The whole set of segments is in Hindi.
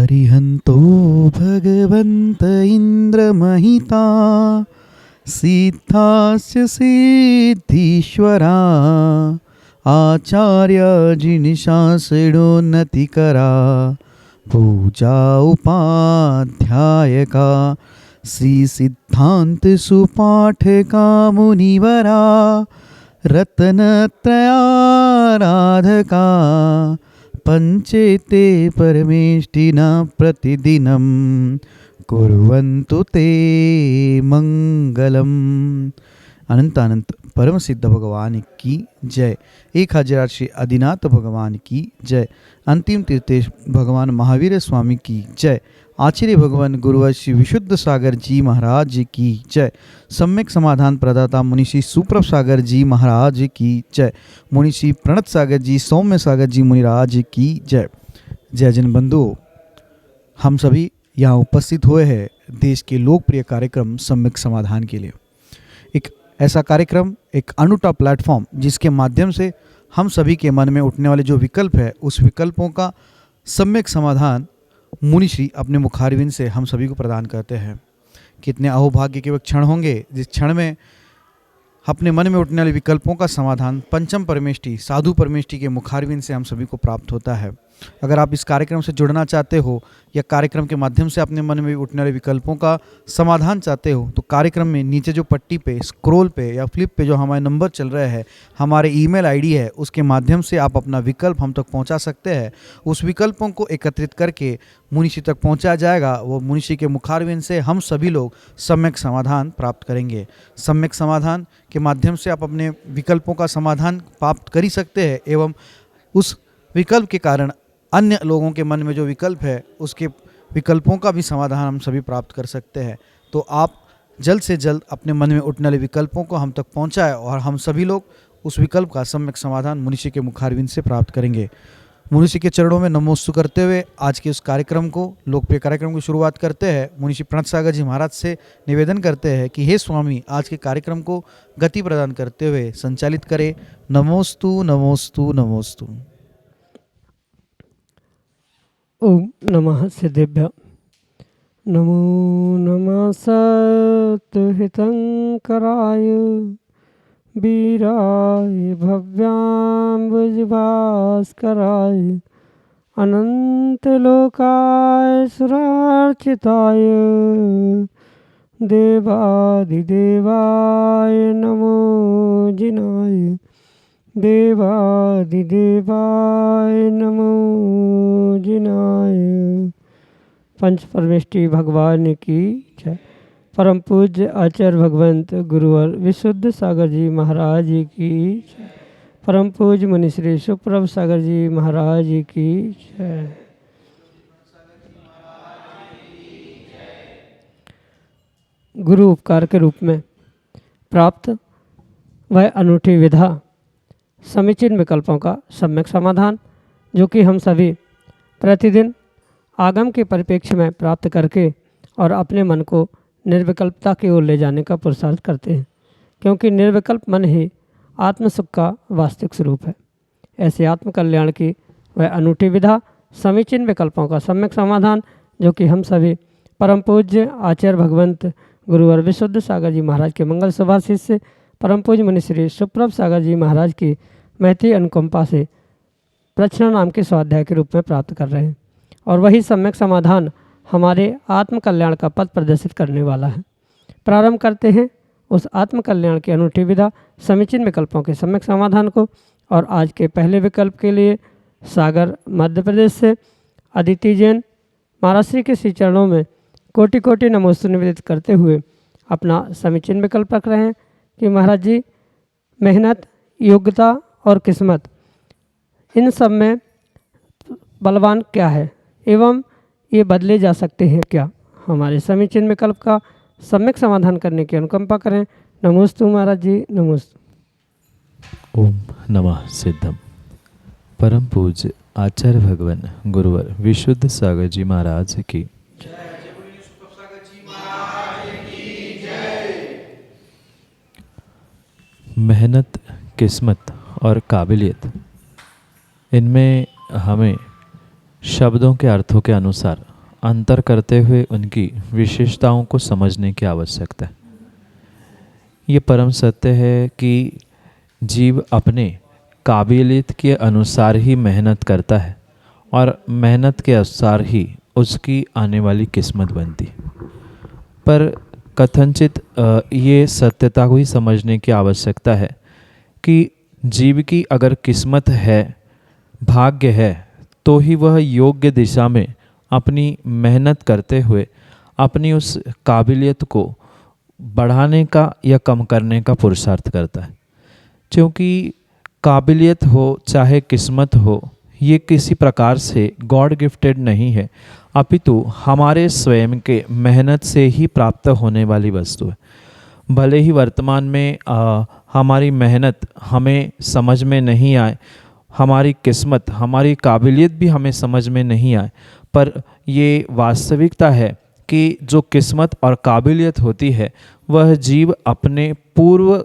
अरिहन्तो भगवन्त इन्द्रमहिता सिद्धास्य सिद्धीश्वरा आचार्य जिनिशासिणोन्नतिकरा पूजा उपाध्यायका श्री सिद्धांत सुपाठका मुनिवरा रत्नत्रयाराधका पंचेते परमेष्टिना प्रतिदिनं कुर्वन्तु ते मंगलम। अनंत अनंत परम सिद्ध भगवान की जय। 1000 श्री आदिनाथ भगवान की जय। अंतिम तीर्थेश भगवान महावीर स्वामी की जय। आचार्य भगवान गुरुवर श्री विशुद्ध सागर जी महाराज की जय। सम्यक समाधान प्रदाता मुनिषि सुप्रभ सागर जी महाराज की जय। मुनिषि प्रणत सागर जी सौम्य सागर जी मुनिराज की जय। जय जन बंधुओं, हम सभी यहाँ उपस्थित हुए हैं देश के लोकप्रिय कार्यक्रम सम्यक समाधान के लिए। एक ऐसा कार्यक्रम, एक अनूठा प्लेटफॉर्म जिसके माध्यम से हम सभी के मन में उठने वाले जो विकल्प है उस विकल्पों का सम्यक समाधान मुनिश्री अपने मुखारविंद से हम सभी को प्रदान करते हैं। कितने अहोभाग्य के वह क्षण होंगे जिस क्षण में अपने मन में उठने वाले विकल्पों का समाधान पंचम परमेष्टि साधु परमेष्टि के मुखारविंद से हम सभी को प्राप्त होता है। अगर आप इस कार्यक्रम से जुड़ना चाहते हो या कार्यक्रम के माध्यम से अपने मन में उठने वाले विकल्पों का समाधान चाहते हो तो कार्यक्रम में नीचे जो पट्टी पे स्क्रॉल पे या फ्लिप पे जो हमारे नंबर चल रहे हैं, हमारे ईमेल आईडी है, उसके माध्यम से आप अपना विकल्प हम तक पहुंचा सकते हैं। उस विकल्पों को एकत्रित करके मुनिषी तक पहुंचाया जाएगा। वो मुनिषी के मुखारविंद से हम सभी लोग सम्यक समाधान प्राप्त करेंगे। सम्यक समाधान के माध्यम से आप अपने विकल्पों का समाधान प्राप्त कर ही सकते हैं एवं उस विकल्प के कारण अन्य लोगों के मन में जो विकल्प है उसके विकल्पों का भी समाधान हम सभी प्राप्त कर सकते हैं। तो आप जल्द से जल्द अपने मन में उठने वाले विकल्पों को हम तक पहुंचाएं और हम सभी लोग उस विकल्प का सम्यक समाधान मुनिषी के मुखारविंद से प्राप्त करेंगे। मुनिषी के चरणों में नमोस्तु करते हुए आज के उस कार्यक्रम को, लोकप्रिय कार्यक्रम की शुरुआत करते हैं। मुनिषी प्रणत सागर जी महाराज से निवेदन करते हैं कि हे स्वामी, आज के कार्यक्रम को गति प्रदान करते हुए संचालित करें। नमोस्तु नमोस्तु नमोस्तु। ओम नमः सिद्धेभ्य। नमो नमः सत्हितंकराय वीराय भव्याम्बुजभास्कराय अनंतलोकाय सुरार्चिताय देवादिदेवाय नमो जिनाय देवादिदेवाय नमो जिनाय। पंच परमेष्टि भगवान की जय। परम पूज्य आचार्य भगवंत गुरुवर विशुद्ध सागर जी महाराज की जय। परम पूज्य मुनिश्री सुप्रभ सागर जी महाराज की जय। गुरु उपकार के रूप में प्राप्त वह अनूठी विधा समीचीन विकल्पों का सम्यक समाधान जो कि हम सभी प्रतिदिन आगम के परिप्रेक्ष्य में प्राप्त करके और अपने मन को निर्विकल्पता की ओर ले जाने का पुरुषार्थ करते हैं, क्योंकि निर्विकल्प मन ही आत्मसुख का वास्तविक स्वरूप है। ऐसे आत्मकल्याण की वह अनूठी विधा समीचीन विकल्पों का सम्यक समाधान जो कि हम सभी परम पूज्य आचार्य भगवंत गुरुवर विशुद्ध सागर जी महाराज के मंगल सुभाषित से परम पूज्य मुनिश्री सुप्रभ सागर जी महाराज की महती अनुकंपा से प्रश्न नाम के स्वाध्याय के रूप में प्राप्त कर रहे हैं। और वही सम्यक समाधान हमारे आत्मकल्याण का पथ प्रदर्शित करने वाला है। प्रारंभ करते हैं उस आत्मकल्याण की अनूठी विधा समीचीन विकल्पों के सम्यक समाधान को। और आज के पहले विकल्प के लिए सागर मध्य प्रदेश से अदिति जैन महाराष्ट्र के श्री चरणों में कोटि कोटि नमोस्तु निवेदित करते हुए अपना समीचीन विकल्प रख रहे हैं कि महाराज जी, मेहनत, योग्यता और किस्मत, इन सब में बलवान क्या है एवं ये बदले जा सकते हैं क्या? हमारे समीचीन विकल्प का सम्यक समाधान करने की अनुकंपा करें। नमोस्तु महाराज जी, नमोस्तु। ओम नमः सिद्धम। परम पूज्य आचार्य भगवान गुरुवर विशुद्ध सागर जी महाराज की मेहनत, किस्मत और काबिलियत, इनमें हमें शब्दों के अर्थों के अनुसार अंतर करते हुए उनकी विशेषताओं को समझने की आवश्यकता है। ये परम सत्य है कि जीव अपने काबिलियत के अनुसार ही मेहनत करता है और मेहनत के अनुसार ही उसकी आने वाली किस्मत बनती है। पर कथनचित ये सत्यता को ही समझने की आवश्यकता है कि जीव की अगर किस्मत है, भाग्य है, तो ही वह योग्य दिशा में अपनी मेहनत करते हुए अपनी उस काबिलियत को बढ़ाने का या कम करने का पुरुषार्थ करता है। क्योंकि काबिलियत हो चाहे किस्मत हो, ये किसी प्रकार से गॉड गिफ्टेड नहीं है, अपितु हमारे स्वयं के मेहनत से ही प्राप्त होने वाली वस्तु है। भले ही वर्तमान में हमारी मेहनत हमें समझ में नहीं आए, हमारी किस्मत, हमारी काबिलियत भी हमें समझ में नहीं आए, पर ये वास्तविकता है कि जो किस्मत और काबिलियत होती है वह जीव अपने पूर्व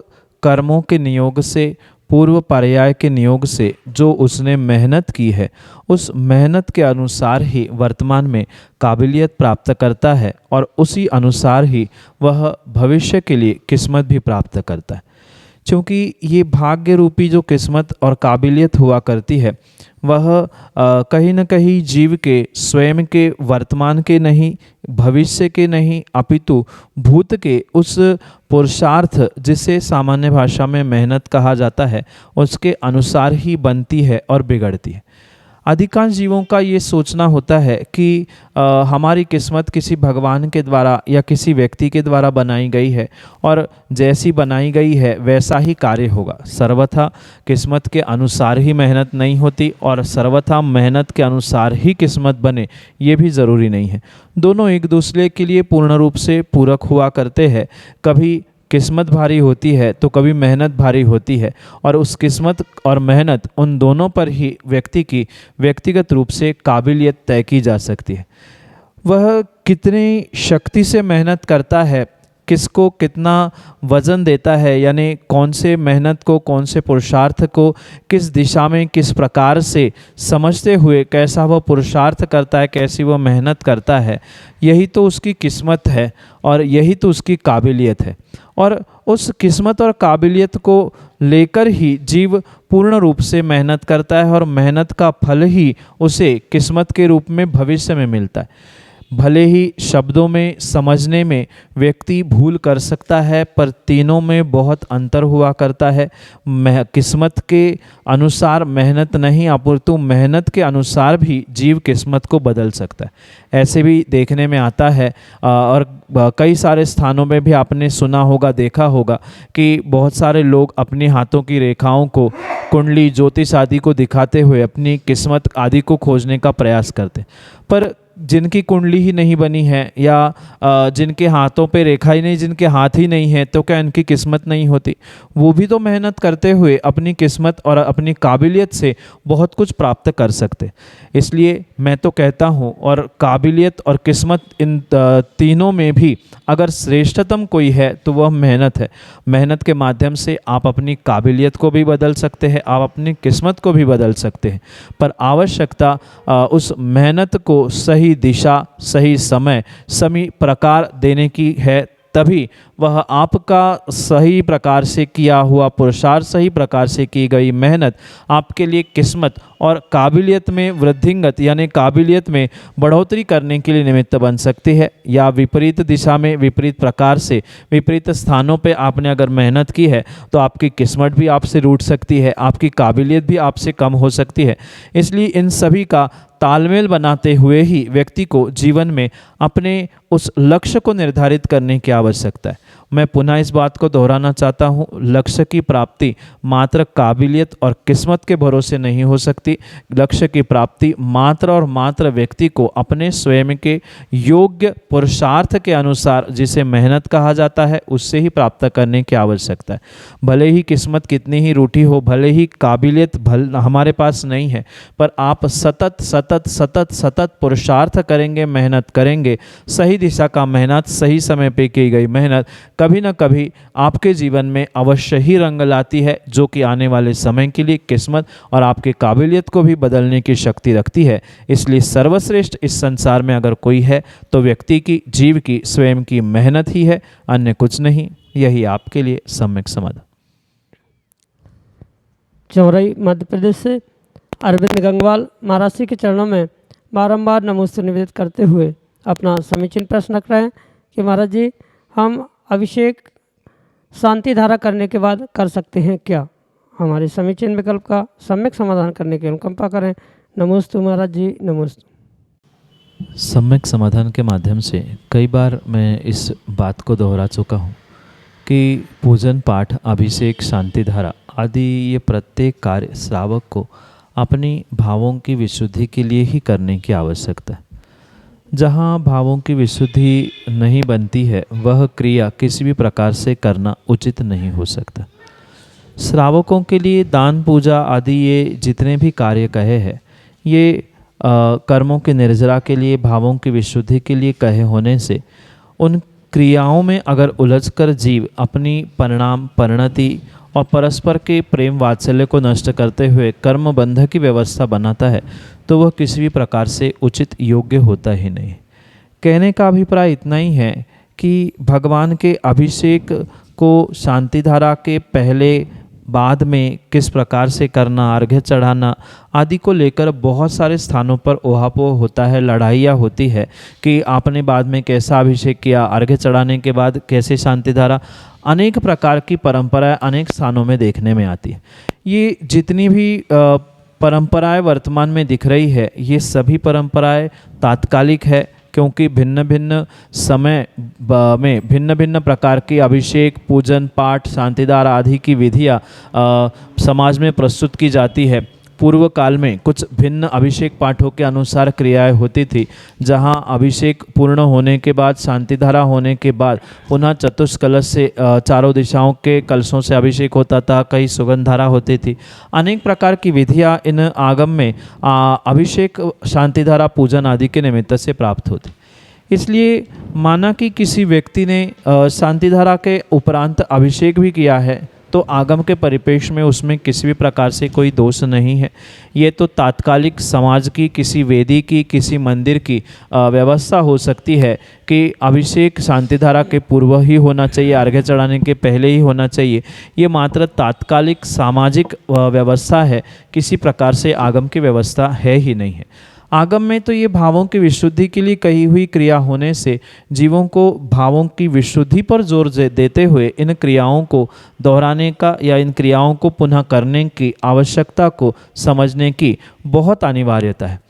कर्मों के नियोग से, पूर्व पर्याय के नियोग से जो उसने मेहनत की है, उस मेहनत के अनुसार ही वर्तमान में काबिलियत प्राप्त करता है और उसी अनुसार ही वह भविष्य के लिए किस्मत भी प्राप्त करता है। क्योंकि ये भाग्य रूपी जो किस्मत और काबिलियत हुआ करती है वह कहीं न कहीं जीव के स्वयं के वर्तमान के नहीं, भविष्य के नहीं, अपितु भूत के उस पुरुषार्थ जिसे सामान्य भाषा में मेहनत कहा जाता है, उसके अनुसार ही बनती है और बिगड़ती है। अधिकांश जीवों का ये सोचना होता है कि हमारी किस्मत किसी भगवान के द्वारा या किसी व्यक्ति के द्वारा बनाई गई है और जैसी बनाई गई है वैसा ही कार्य होगा। सर्वथा किस्मत के अनुसार ही मेहनत नहीं होती और सर्वथा मेहनत के अनुसार ही किस्मत बने, ये भी ज़रूरी नहीं है। दोनों एक दूसरे के लिए पूर्ण रूप से पूरक हुआ करते हैं। कभी किस्मत भारी होती है तो कभी मेहनत भारी होती है, और उस किस्मत और मेहनत उन दोनों पर ही व्यक्ति की व्यक्तिगत रूप से काबिलियत तय की जा सकती है। वह कितनी शक्ति से मेहनत करता है, किसको कितना वज़न देता है, यानी कौन से मेहनत को, कौन से पुरुषार्थ को किस दिशा में किस प्रकार से समझते हुए कैसा वह पुरुषार्थ करता है, कैसी वह मेहनत करता है, यही तो उसकी किस्मत है और यही तो उसकी काबिलियत है। और उस किस्मत और काबिलियत को लेकर ही जीव पूर्ण रूप से मेहनत करता है और मेहनत का फल ही उसे किस्मत के रूप में भविष्य में मिलता है। भले ही शब्दों में समझने में व्यक्ति भूल कर सकता है, पर तीनों में बहुत अंतर हुआ करता है। किस्मत के अनुसार मेहनत नहीं, अपितु मेहनत के अनुसार भी जीव किस्मत को बदल सकता है। ऐसे भी देखने में आता है और कई सारे स्थानों में भी आपने सुना होगा, देखा होगा कि बहुत सारे लोग अपने हाथों की रेखाओं को, कुंडली, ज्योतिष आदि को दिखाते हुए अपनी किस्मत आदि को खोजने का प्रयास करते, पर जिनकी कुंडली ही नहीं बनी है या जिनके हाथों पे रेखा ही नहीं, जिनके हाथ ही नहीं है, तो क्या इनकी किस्मत नहीं होती? वो भी तो मेहनत करते हुए अपनी किस्मत और अपनी काबिलियत से बहुत कुछ प्राप्त कर सकते। इसलिए मैं तो कहता हूँ, और काबिलियत और किस्मत इन तीनों में भी अगर श्रेष्ठतम कोई है तो वह मेहनत है। मेहनत के माध्यम से आप अपनी काबिलियत को भी बदल सकते हैं, आप अपनी किस्मत को भी बदल सकते हैं, पर आवश्यकता उस मेहनत को सही दिशा, सही समय, सही प्रकार देने की है। तभी वह आपका सही प्रकार से किया हुआ पुरुषार्थ, सही प्रकार से की गई मेहनत आपके लिए किस्मत और काबिलियत में वृद्धिंगत, यानी काबिलियत में बढ़ोतरी करने के लिए निमित्त बन सकती है। या विपरीत दिशा में, विपरीत प्रकार से, विपरीत स्थानों पे आपने अगर मेहनत की है तो आपकी किस्मत भी आपसे रूठ सकती है, आपकी काबिलियत भी आपसे कम हो सकती है। इसलिए इन सभी का तालमेल बनाते हुए ही व्यक्ति को जीवन में अपने उस लक्ष्य को निर्धारित करने की आवश्यकता है। मैं पुनः इस बात को दोहराना चाहता हूँ, लक्ष्य की प्राप्ति मात्र काबिलियत और किस्मत के भरोसे नहीं हो सकती। लक्ष्य की प्राप्ति मात्र और मात्र व्यक्ति को अपने स्वयं के योग्य पुरुषार्थ के अनुसार, जिसे मेहनत कहा जाता है, उससे ही प्राप्त करने की आवश्यकता है। भले ही किस्मत कितनी ही रूठी हो, भले ही काबिलियत हमारे पास नहीं है, पर आप सतत सतत सतत सतत पुरुषार्थ करेंगे, मेहनत करेंगे, सही दिशा का मेहनत, सही समय पे की गई मेहनत कभी न कभी आपके जीवन में अवश्य ही रंग लाती है, जो कि आने वाले समय के लिए किस्मत और आपके काबिलियत को भी बदलने की शक्ति रखती है। इसलिए सर्वश्रेष्ठ इस संसार में अगर कोई है तो व्यक्ति की, जीव की स्वयं की मेहनत ही है, अन्य कुछ नहीं। यही आपके लिए सम्यक समाधान। चौरई मध्य प्रदेश से अरविंद गंगवाल महाराज जी के चरणों में बारंबार नमोस्तु निवेदित करते हुए अपना समीचीन प्रश्न रख रहे हैं कि महाराज जी, हम अभिषेक शांति धारा करने के बाद कर सकते हैं क्या? हमारे समीचीन विकल्प का सम्यक समाधान करने की अनुकंपा करें। नमोस्तु महाराज जी, नमोस्तु। सम्यक समाधान के माध्यम से कई बार मैं इस बात को दोहरा चुका हूँ कि पूजन पाठ, अभिषेक, शांति धारा आदि ये प्रत्येक कार्य श्रावक को अपनी भावों की विशुद्धि के लिए ही करने की आवश्यकता है। जहाँ भावों की विशुद्धि नहीं बनती है वह क्रिया किसी भी प्रकार से करना उचित नहीं हो सकता। श्रावकों के लिए दान, पूजा आदि ये जितने भी कार्य कहे हैं, ये कर्मों की निर्जरा के लिए, भावों की विशुद्धि के लिए कहे होने से उन क्रियाओं में अगर उलझकर जीव अपनी परिणाम, परिणति और परस्पर के प्रेम वात्सल्य को नष्ट करते हुए कर्म बंध की व्यवस्था बनाता है तो वह किसी भी प्रकार से उचित, योग्य होता ही नहीं। कहने का अभिप्राय इतना ही है कि भगवान के अभिषेक को शांति धारा के पहले, बाद में किस प्रकार से करना, अर्घ्य चढ़ाना आदि को लेकर बहुत सारे स्थानों पर ओहापोह होता है, लड़ाइयाँ होती है कि आपने बाद में कैसा अभिषेक किया, अर्घ्य चढ़ाने के बाद कैसे शांति धारा, अनेक प्रकार की परंपराएं अनेक स्थानों में देखने में आती है। ये जितनी भी परंपराएं वर्तमान में दिख रही है, ये सभी परंपराएं तात्कालिक है, क्योंकि भिन्न भिन्न समय में भिन्न भिन्न प्रकार की अभिषेक, पूजन पाठ, शांतिदार आदि की विधियाँ समाज में प्रस्तुत की जाती है। पूर्व काल में कुछ भिन्न अभिषेक पाठों के अनुसार क्रियाएं होती थी, जहां अभिषेक पूर्ण होने के बाद, शांतिधारा होने के बाद पुनः चतुष्कलश से, चारों दिशाओं के कलशों से अभिषेक होता था, कई सुगंधारा होती थी। अनेक प्रकार की विधियां इन आगम में अभिषेक, शांतिधारा, पूजन आदि के निमित्त से प्राप्त होती। इसलिए माना कि किसी व्यक्ति ने शांतिधारा के उपरांत अभिषेक भी किया है तो आगम के परिपेक्ष में उसमें किसी भी प्रकार से कोई दोष नहीं है। ये तो तात्कालिक समाज की, किसी वेदी की, किसी मंदिर की व्यवस्था हो सकती है कि अभिषेक शांतिधारा के पूर्व ही होना चाहिए, अर्घ्य चढ़ाने के पहले ही होना चाहिए। ये मात्र तात्कालिक सामाजिक व्यवस्था है, किसी प्रकार से आगम की व्यवस्था है ही नहीं है। आगम में तो ये भावों की विशुद्धि के लिए कही हुई क्रिया होने से जीवों को भावों की विशुद्धि पर जोर देते हुए इन क्रियाओं को दोहराने का या इन क्रियाओं को पुनः करने की आवश्यकता को समझने की बहुत अनिवार्यता है।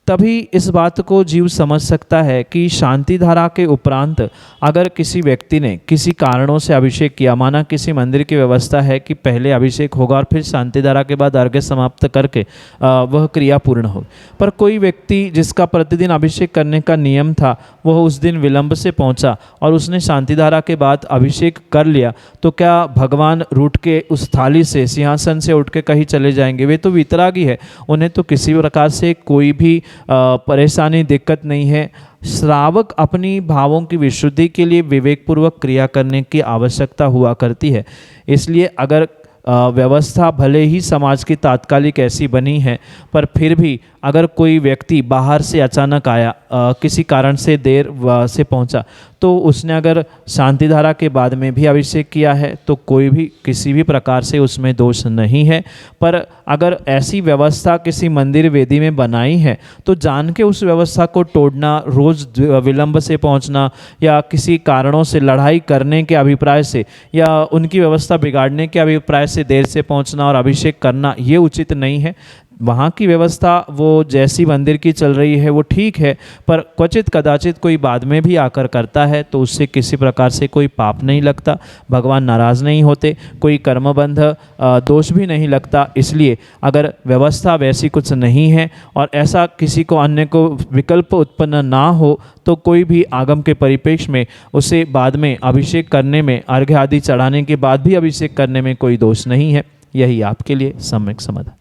तभी इस बात को जीव समझ सकता है कि शांति धारा के उपरांत अगर किसी व्यक्ति ने किसी कारणों से अभिषेक किया, माना किसी मंदिर की व्यवस्था है कि पहले अभिषेक होगा और फिर शांति धारा के बाद अर्घ्य समाप्त करके वह क्रिया पूर्ण हो, पर कोई व्यक्ति जिसका प्रतिदिन अभिषेक करने का नियम था वह उस दिन विलंब से पहुंचा और उसने शांति धारा के बाद अभिषेक कर लिया, तो क्या भगवान रूठ के उस थाली से, सिंहासन से उठ के कहीं चले जाएंगे? वे तो वितरागी है, उन्हें तो किसी प्रकार से कोई भी परेशानी, दिक्कत नहीं है। श्रावक अपनी भावों की विशुद्धि के लिए विवेकपूर्वक क्रिया करने की आवश्यकता हुआ करती है। इसलिए अगर व्यवस्था भले ही समाज की तात्कालिक ऐसी बनी है, पर फिर भी अगर कोई व्यक्ति बाहर से अचानक आया, किसी कारण से देर से पहुंचा, तो उसने अगर शांति धारा के बाद में भी अभिषेक किया है तो कोई भी किसी भी प्रकार से उसमें दोष नहीं है। पर अगर ऐसी व्यवस्था किसी मंदिर वेदी में बनाई है तो जान के उस व्यवस्था को तोड़ना, रोज़ विलंब से पहुंचना या किसी कारणों से लड़ाई करने के अभिप्राय से या उनकी व्यवस्था बिगाड़ने के अभिप्राय से देर से पहुंचना और अभिषेक करना, ये उचित नहीं है। वहाँ की व्यवस्था वो जैसी मंदिर की चल रही है वो ठीक है, पर क्वचित कदाचित कोई बाद में भी आकर करता है तो उससे किसी प्रकार से कोई पाप नहीं लगता, भगवान नाराज़ नहीं होते, कोई कर्मबंध दोष भी नहीं लगता। इसलिए अगर व्यवस्था वैसी कुछ नहीं है और ऐसा किसी को अन्य को विकल्प उत्पन्न ना हो तो कोई भी आगम के परिप्रेक्ष्य में उसे बाद में अभिषेक करने में, अर्घ्य आदि चढ़ाने के बाद भी अभिषेक करने में कोई दोष नहीं है। यही आपके लिए सम्यक समाधान।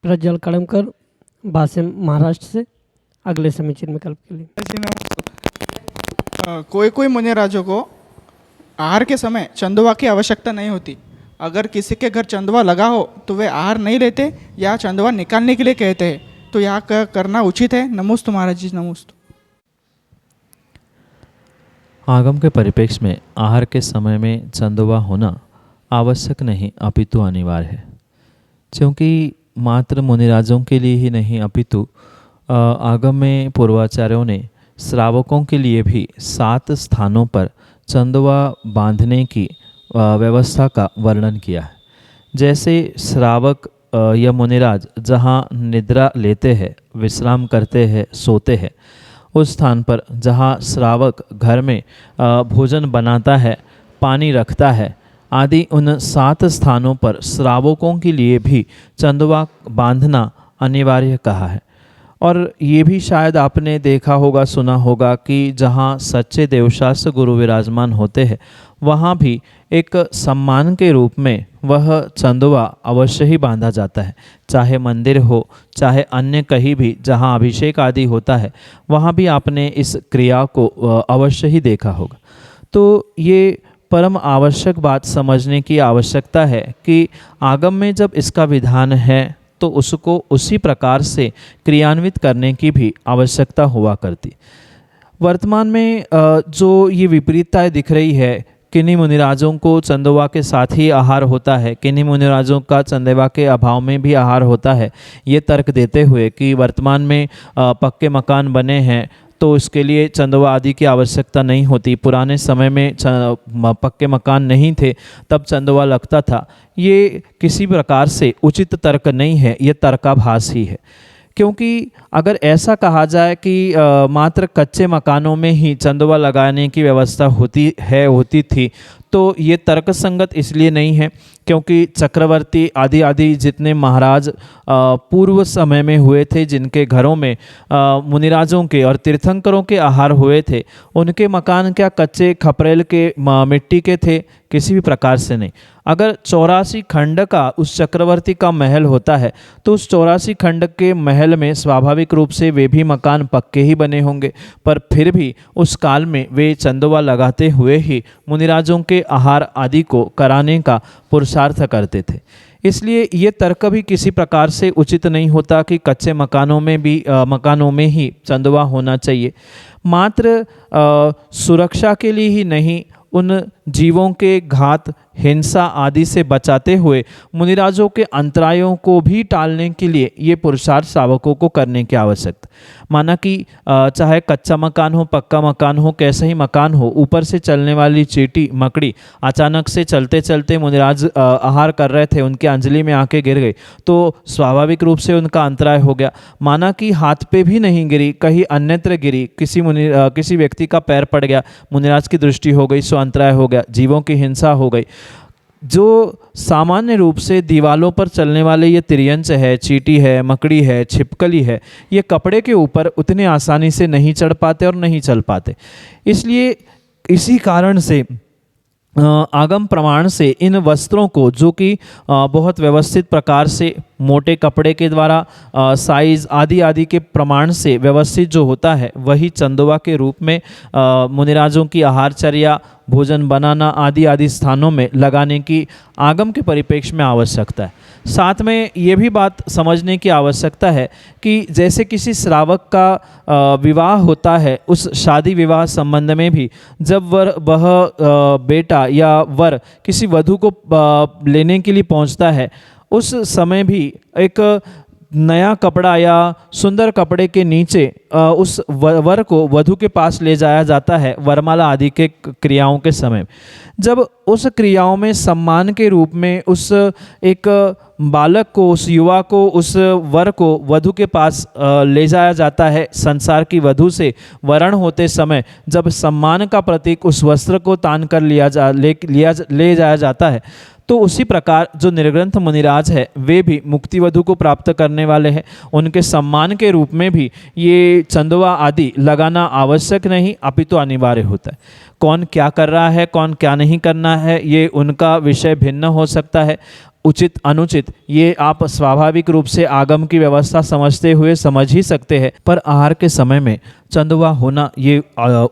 प्रज्वल कड़मकर बासिम महाराष्ट्र से अगले समीचीन विकल्प के लिए। कोई कोई मुनि राजों को आहार के समय चंदवा की आवश्यकता नहीं होती। अगर किसी के घर चंदवा लगा हो तो वे आहार नहीं लेते या चंदवा निकालने के लिए कहते हैं, तो यहाँ करना उचित है? नमोस्तु महाराज जी, नमोस्तु। आगम के परिप्रेक्ष्य में आहार के समय में चंदवा होना आवश्यक नहीं अपितु अनिवार्य है, क्योंकि मात्र मुनिराजों के लिए ही नहीं अपितु आगम में पूर्वाचार्यों ने श्रावकों के लिए भी 7 स्थानों पर चंदवा बांधने की व्यवस्था का वर्णन किया है। जैसे श्रावक या मुनिराज जहाँ निद्रा लेते हैं, विश्राम करते हैं, सोते हैं, उस स्थान पर जहाँ श्रावक घर में भोजन बनाता है, पानी रखता है आदि, उन 7 स्थानों पर श्रावकों के लिए भी चंदवा बांधना अनिवार्य कहा है। और ये भी शायद आपने देखा होगा, सुना होगा कि जहाँ सच्चे देवशास्त्र गुरु विराजमान होते हैं वहाँ भी एक सम्मान के रूप में वह चंदवा अवश्य ही बांधा जाता है। चाहे मंदिर हो, चाहे अन्य कहीं भी जहाँ अभिषेक आदि होता है, वहाँ भी आपने इस क्रिया को अवश्य ही देखा होगा। तो ये परम आवश्यक बात समझने की आवश्यकता है कि आगम में जब इसका विधान है तो उसको उसी प्रकार से क्रियान्वित करने की भी आवश्यकता हुआ करती। वर्तमान में जो ये विपरीतताएं दिख रही है, किन्हीं मुनिराजों को चंदवा के साथ ही आहार होता है, किन्हीं मुनिराजों का चंदवा के अभाव में भी आहार होता है, ये तर्क देते हुए कि वर्तमान में पक्के मकान बने हैं तो इसके लिए चंदवा आदि की आवश्यकता नहीं होती, पुराने समय में पक्के मकान नहीं थे तब चंदवा लगता था। ये किसी प्रकार से उचित तर्क नहीं है, ये तर्काभास ही है। क्योंकि अगर ऐसा कहा जाए कि मात्र कच्चे मकानों में ही चंदवा लगाने की व्यवस्था होती थी, तो ये तर्कसंगत इसलिए नहीं है क्योंकि चक्रवर्ती आदि जितने महाराज पूर्व समय में हुए थे, जिनके घरों में मुनिराजों के और तीर्थंकरों के आहार हुए थे, उनके मकान क्या कच्चे खपरेल के मिट्टी के थे? किसी भी प्रकार से नहीं। अगर 84 खंड का उस चक्रवर्ती का महल होता है तो उस 84 खंड के महल में स्वाभाविक रूप से वे भी मकान पक्के ही बने होंगे, पर फिर भी उस काल में वे चंदवा लगाते हुए ही मुनिराजों के आहार आदि को कराने का पुरुषार्थ करते थे। इसलिए ये तर्क भी किसी प्रकार से उचित नहीं होता कि कच्चे मकानों में ही चंदवा होना चाहिए। मात्र सुरक्षा के लिए ही नहीं, उन जीवों के घात, हिंसा आदि से बचाते हुए मुनिराजों के अंतरायों को भी टालने के लिए ये पुरुषार्थ श्रावकों को करने की आवश्यकता। माना कि चाहे कच्चा मकान हो, पक्का मकान हो, कैसा ही मकान हो, ऊपर से चलने वाली चींटी मकड़ी अचानक से चलते चलते मुनिराज आहार कर रहे थे, उनके अंजलि में आके गिर गई तो स्वाभाविक रूप से उनका अंतराय हो गया। माना कि हाथ पे भी नहीं गिरी, कहीं अन्यत्र गिरी, किसी व्यक्ति का पैर पड़ गया, मुनिराज की दृष्टि हो गई, सो अंतराय हो गया, जीवों की हिंसा हो गई। जो सामान्य रूप से दीवालों पर चलने वाले ये तिर्यंच है, चींटी है, मकड़ी है, छिपकली है, ये कपड़े के ऊपर उतने आसानी से नहीं चढ़ पाते और नहीं चल पाते। इसलिए इसी कारण से आगम प्रमाण से इन वस्त्रों को, जो कि बहुत व्यवस्थित प्रकार से मोटे कपड़े के द्वारा साइज आदि के प्रमाण से व्यवस्थित जो होता है, वही चंदवा के रूप में मुनिराजों की आहारचर्या, भोजन बनाना आदि स्थानों में लगाने की आगम के परिप्रेक्ष्य में आवश्यकता है। साथ में ये भी बात समझने की आवश्यकता है कि जैसे किसी श्रावक का विवाह होता है, उस शादी विवाह संबंध में भी जब वह बेटा या वर किसी वधू को लेने के लिए पहुंचता है, उस समय भी एक नया कपड़ा या सुंदर कपड़े के नीचे उस वर को वधू के पास ले जाया जाता है वरमाला आदि के क्रियाओं के समय। जब उस क्रियाओं में सम्मान के रूप में उस एक बालक को, उस युवा को, उस वर को वधू के पास ले जाया जाता है, संसार की वधू से वरण होते समय जब सम्मान का प्रतीक उस वस्त्र को तान कर ले जाया जाता है, तो उसी प्रकार जो निर्ग्रंथ मुनिराज है वे भी मुक्ति वधु को प्राप्त करने वाले हैं। उनके सम्मान के रूप में भी ये चंदवा आदि लगाना आवश्यक नहीं अपितु अनिवार्य होता है। कौन क्या कर रहा है, कौन क्या नहीं करना है, ये उनका विषय भिन्न हो सकता है। उचित अनुचित ये आप स्वाभाविक रूप से आगम की व्यवस्था समझते हुए समझ ही सकते हैं, पर आहार के समय में चंदवा होना ये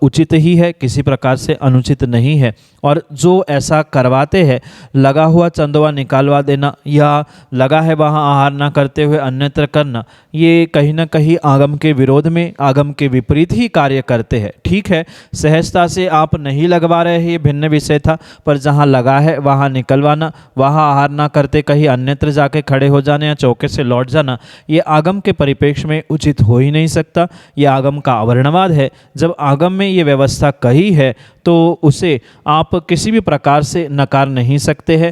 उचित ही है, किसी प्रकार से अनुचित नहीं है। और जो ऐसा करवाते हैं, लगा हुआ चंदवा निकालवा देना या लगा है वहाँ आहार ना करते हुए अन्यत्र करना, ये कहीं ना कहीं आगम के विरोध में, आगम के विपरीत ही कार्य करते हैं। ठीक है, सहजता से आप नहीं लगवा रहे हैं, ये भिन्न विषय था, पर जहाँ लगा है वहाँ निकलवाना, वहाँ आहार ना करते कहीं अन्यत्र जाके खड़े हो जाना या चौके से लौट जाना, ये आगम के परिप्रेक्ष्य में उचित हो ही नहीं सकता। ये आगम का अवर्णवाद है। जब आगम में ये व्यवस्था कही है तो उसे आप किसी भी प्रकार से नकार नहीं सकते हैं।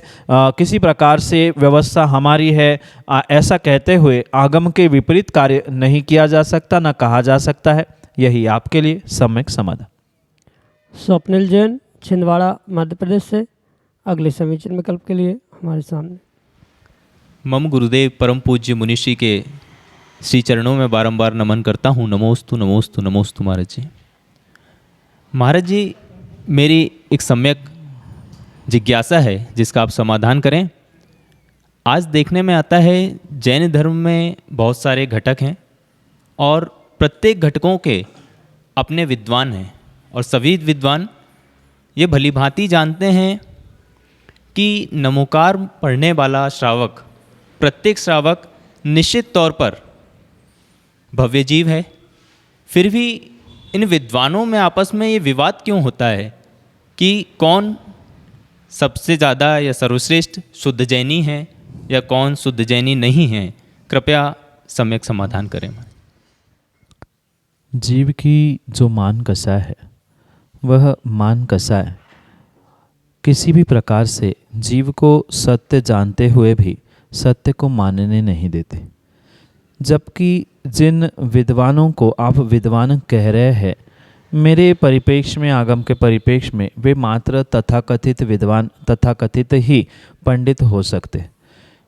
किसी प्रकार से व्यवस्था हमारी है ऐसा कहते हुए आगम के विपरीत कार्य नहीं किया जा सकता, न कहा जा सकता है। यही आपके लिए सम्यक समाधान। स्वप्निल जैन, छिंदवाड़ा, मध्य प्रदेश से अगले समीचीन विकल्प के लिए हमारे सामने। मम गुरुदेव परम पूज्य मुनिषि के श्री चरणों में बारंबार नमन करता हूँ। नमोस्तु नमोस्तु नमोस्तु महाराज जी। महाराज जी, मेरी एक सम्यक जिज्ञासा है जिसका आप समाधान करें। आज देखने में आता है जैन धर्म में बहुत सारे घटक हैं और प्रत्येक घटकों के अपने विद्वान हैं, और सभी विद्वान ये भली भांति जानते हैं कि नमोकार पढ़ने वाला श्रावक, प्रत्येक श्रावक निश्चित तौर पर भव्य जीव है। फिर भी इन विद्वानों में आपस में ये विवाद क्यों होता है कि कौन सबसे ज़्यादा या सर्वश्रेष्ठ शुद्ध जैनी है या कौन शुद्ध जैनी नहीं है? कृपया सम्यक समाधान करें। जीव की जो मान कसा है वह मान कसा है किसी भी प्रकार से जीव को सत्य जानते हुए भी सत्य को मानने नहीं देते। जबकि जिन विद्वानों को आप विद्वान कह रहे हैं, मेरे परिप्रेक्ष्य में, आगम के परिप्रेक्ष्य में, वे मात्र तथाकथित विद्वान, तथाकथित ही पंडित हो सकते।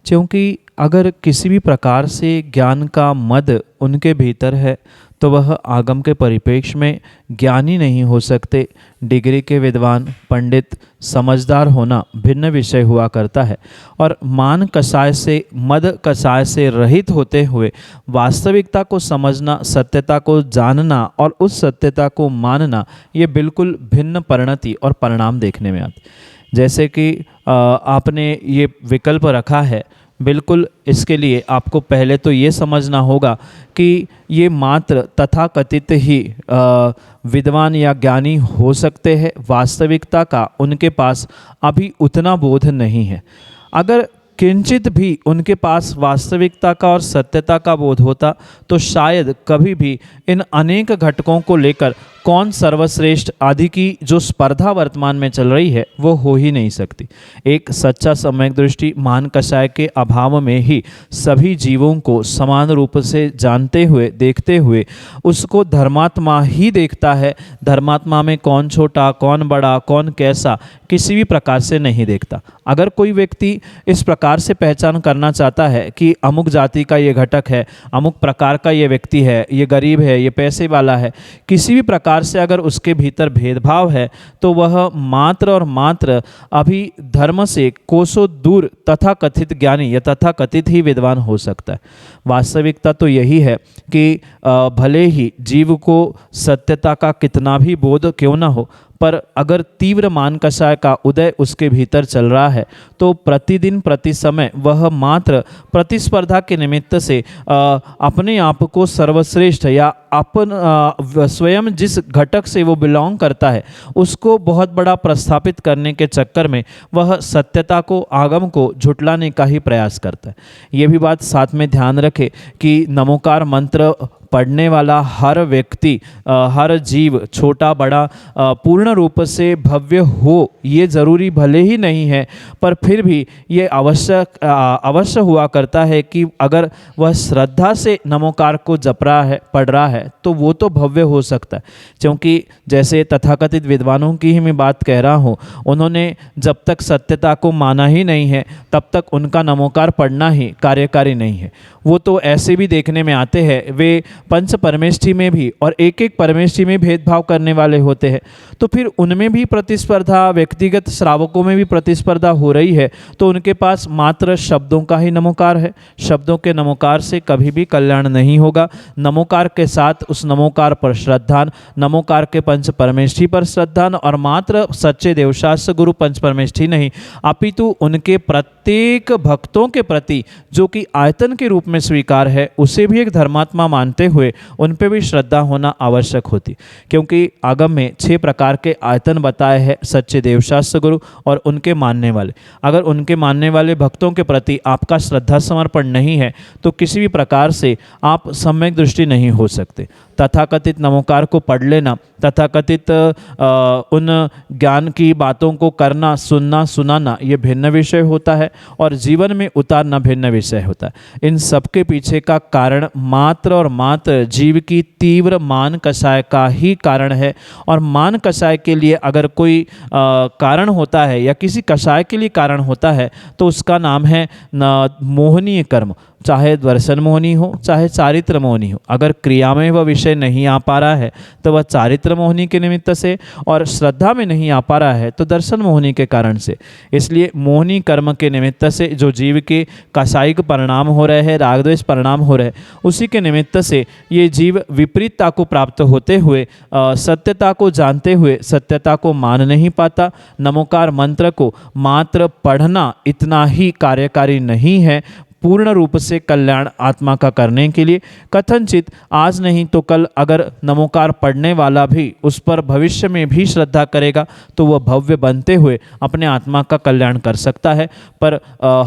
क्योंकि अगर किसी भी प्रकार से ज्ञान का मद उनके भीतर है तो वह आगम के परिप्रेक्ष्य में ज्ञानी नहीं हो सकते। डिग्री के विद्वान, पंडित, समझदार होना भिन्न विषय हुआ करता है। और मान कसाय से, मद कसाय से रहित होते हुए वास्तविकता को समझना, सत्यता को जानना और उस सत्यता को मानना, ये बिल्कुल भिन्न परिणति और परिणाम देखने में आते। जैसे कि आपने ये विकल्प रखा है, बिल्कुल इसके लिए आपको पहले तो ये समझना होगा कि ये मात्र तथाकथित ही विद्वान या ज्ञानी हो सकते हैं। वास्तविकता का उनके पास अभी उतना बोध नहीं है। अगर किंचित भी उनके पास वास्तविकता का और सत्यता का बोध होता तो शायद कभी भी इन अनेक घटकों को लेकर कौन सर्वश्रेष्ठ आदि की जो स्पर्धा वर्तमान में चल रही है वो हो ही नहीं सकती। एक सच्चा सम्यक दृष्टि मान कषाय के अभाव में ही सभी जीवों को समान रूप से जानते हुए, देखते हुए उसको धर्मात्मा ही देखता है। धर्मात्मा में कौन छोटा, कौन बड़ा, कौन कैसा, किसी भी प्रकार से नहीं देखता। अगर कोई व्यक्ति इस प्रकार से पहचान करना चाहता है कि अमुक जाति का ये घटक है, अमुक प्रकार का ये व्यक्ति है, ये गरीब है, ये पैसे वाला है, किसी भी प्रकार से अगर उसके भीतर भेदभाव है तो वह मात्र और मात्र अभी धर्म से कोसों दूर तथाकथित ज्ञानी या तथाकथित ही विद्वान हो सकता है। वास्तविकता तो यही है कि भले ही जीव को सत्यता का कितना भी बोध क्यों न हो, पर अगर तीव्र मान कषाय का उदय उसके भीतर चल रहा है तो प्रतिदिन प्रति समय वह मात्र प्रतिस्पर्धा के निमित्त से अपने आप को सर्वश्रेष्ठ या अपन स्वयं जिस घटक से वो बिलोंग करता है उसको बहुत बड़ा प्रस्थापित करने के चक्कर में वह सत्यता को, आगम को झुटलाने का ही प्रयास करता है। ये भी बात साथ में ध्यान रखे कि नमोकार मंत्र पढ़ने वाला हर व्यक्ति, हर जीव, छोटा बड़ा, पूर्ण रूप से भव्य हो ये ज़रूरी भले ही नहीं है, पर फिर भी ये अवश्य हुआ करता है कि अगर वह श्रद्धा से नमोकार को जप रहा है, पढ़ रहा है, तो वो तो भव्य हो सकता है। क्योंकि जैसे तथाकथित विद्वानों की ही मैं बात कह रहा हूँ, उन्होंने जब तक सत्यता को माना ही नहीं है तब तक उनका नमोकार पढ़ना ही कार्यकारी नहीं है। वो तो ऐसे भी देखने में आते हैं, वे पंच परमेष्ठी में भी और एक एक परमेष्ठी में भेदभाव करने वाले होते हैं, तो फिर उनमें भी प्रतिस्पर्धा, व्यक्तिगत श्रावकों में भी प्रतिस्पर्धा हो रही है, तो उनके पास मात्र शब्दों का ही नमोकार है। शब्दों के नमोकार से कभी भी कल्याण नहीं होगा। नमोकार के साथ उस नमोकार पर श्रद्धान, नमोकार के पंच परमेष्ठी पर श्रद्धान, और मात्र सच्चे देवशास्त्र गुरु पंच परमेष्ठी नहीं अपितु उनके प्रत्येक भक्तों के प्रति जो कि आयतन के रूप में स्वीकार है, उसे भी एक धर्मात्मा मानते हुए उन पे भी श्रद्धा होना आवश्यक होती। क्योंकि आगम में 6 प्रकार के आयतन बताए हैं सच्चे देवशास्त्र गुरु और उनके मानने वाले। अगर उनके मानने वाले भक्तों के प्रति आपका श्रद्धा समर्पण नहीं है तो किसी भी प्रकार से आप सम्यक दृष्टि नहीं हो सकते। तथाकथित नमोकार को पढ़ लेना, तथाकथित उन ज्ञान की बातों को करना, सुनना, सुनाना, ये भिन्न विषय होता है और जीवन में उतारना भिन्न विषय होता है। इन सब के पीछे का कारण मात्र और मात्र जीव की तीव्र मान कषाय का ही कारण है। और मान कषाय के लिए अगर कोई कारण होता है या किसी कषाय के लिए कारण होता है तो उसका नाम है मोहनीय कर्म, चाहे दर्शन मोहनी हो चाहे चारित्र मोहनी हो। अगर क्रिया में वह विषय नहीं आ पा रहा है तो वह चारित्र मोहनी के निमित्त से, और श्रद्धा में नहीं आ पा रहा है तो दर्शन मोहनी के कारण से। इसलिए मोहनी कर्म के निमित्त से जो जीव के कसायिक परिणाम हो रहे हैं, रागद्वेष परिणाम हो रहे हैं, उसी के निमित्त से ये जीव विपरीतता को प्राप्त होते हुए सत्यता को जानते हुए सत्यता को मान नहीं पाता। नमोकार मंत्र को मात्र पढ़ना इतना ही कार्यकारी नहीं है। पूर्ण रूप से कल्याण आत्मा का करने के लिए कथनचित आज नहीं तो कल अगर नमोकार पढ़ने वाला भी उस पर भविष्य में भी श्रद्धा करेगा तो वह भव्य बनते हुए अपने आत्मा का कल्याण कर सकता है। पर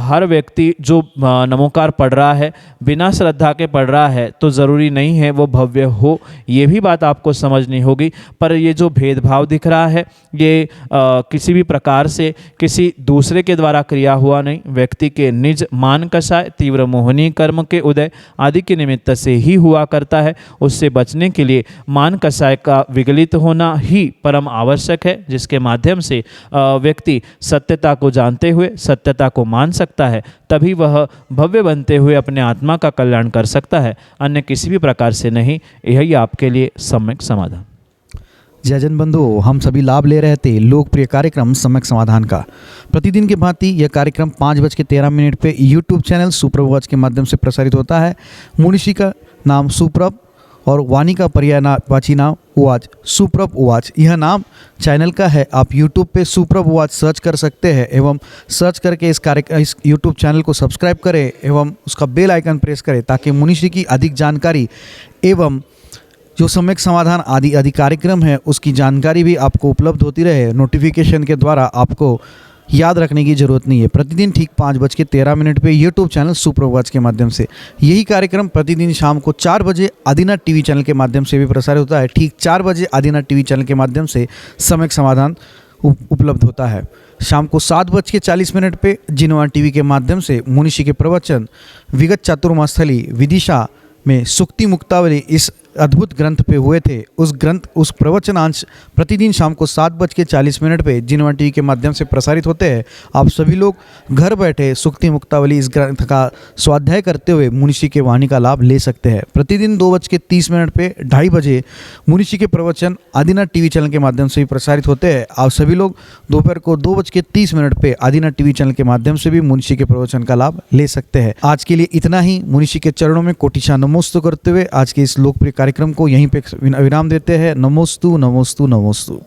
हर व्यक्ति जो नमोकार पढ़ रहा है बिना श्रद्धा के पढ़ रहा है तो ज़रूरी नहीं है वो भव्य हो, ये भी बात आपको समझनी होगी। पर ये जो भेदभाव दिख रहा है ये किसी भी प्रकार से किसी दूसरे के द्वारा क्रिया हुआ नहीं, व्यक्ति के निज मान कषाय, तीव्र मोहनी कर्म के उदय आदि के निमित्त से ही हुआ करता है। उससे बचने के लिए मान कषाय का विगलित होना ही परम आवश्यक है, जिसके माध्यम से व्यक्ति सत्यता को जानते हुए सत्यता को मान सकता है, तभी वह भव्य बनते हुए अपने आत्मा का कल्याण कर सकता है, अन्य किसी भी प्रकार से नहीं। यही आपके लिए सम्यक समाधान। जय जन बंधु, हम सभी लाभ ले रहे थे लोकप्रिय कार्यक्रम सम्यक समाधान का। प्रतिदिन की भांति यह कार्यक्रम 5:13 पे यूट्यूब चैनल सुप्रभ वाच के माध्यम से प्रसारित होता है। मुनिषी का नाम सुप्रभ और वाणी का पर्यायवाची नाम उवाच, सुप्रभ उवाच यह नाम चैनल का है। आप यूट्यूब पे सुप्रभ उवाच सर्च कर सकते हैं एवं सर्च करके इस यूट्यूब चैनल को सब्सक्राइब करें एवं उसका बेल आइकन प्रेस करें ताकि मुनिषी की अधिक जानकारी एवं जो सम्यक समाधान आदि कार्यक्रम है उसकी जानकारी भी आपको उपलब्ध होती रहे। नोटिफिकेशन के द्वारा आपको याद रखने की ज़रूरत नहीं है। प्रतिदिन ठीक 5:13 पे यूट्यूब चैनल सुप्रभ वाच के माध्यम से यही कार्यक्रम प्रतिदिन शाम को 4 बजे आदिनाथ टीवी चैनल के माध्यम से भी प्रसारित होता है। ठीक 4 बजे आदिनाथ टीवी चैनल के माध्यम से सम्यक समाधान उपलब्ध होता है। शाम को 7:40 पे जिनवान टीवी के माध्यम से मुनिषी के प्रवचन विगत चातुर्मास्थली विदिशा में सुक्ति मुक्तावली इस अद्भुत ग्रंथ पे हुए थे। उस प्रवचनांश प्रतिदिन शाम को 7:40 पे जिनवान टीवी के माध्यम से प्रसारित होते हैं। आप सभी लोग घर बैठे सुक्ति मुक्तावली इस ग्रंथ का स्वाध्याय करते हुए मुनिषी के वाणी का लाभ ले सकते हैं। प्रतिदिन 2:30 पे 2:30 बजे मुनिषी के प्रवचन आदिनाथ टीवी चैनल के माध्यम से भी प्रसारित होते हैं। आप सभी लोग दोपहर को 2:30 पे आदिनाथ टीवी चैनल के माध्यम से भी मुनिषी के प्रवचन का लाभ ले सकते हैं। आज के लिए इतना ही। मुनिषी के चरणों में कोटिशा नमोस्तु करते हुए आज के इस लोकप्रिय कार्यक्रम को यहीं पे विराम देते हैं। नमोस्तु नमोस्तु नमोस्तु।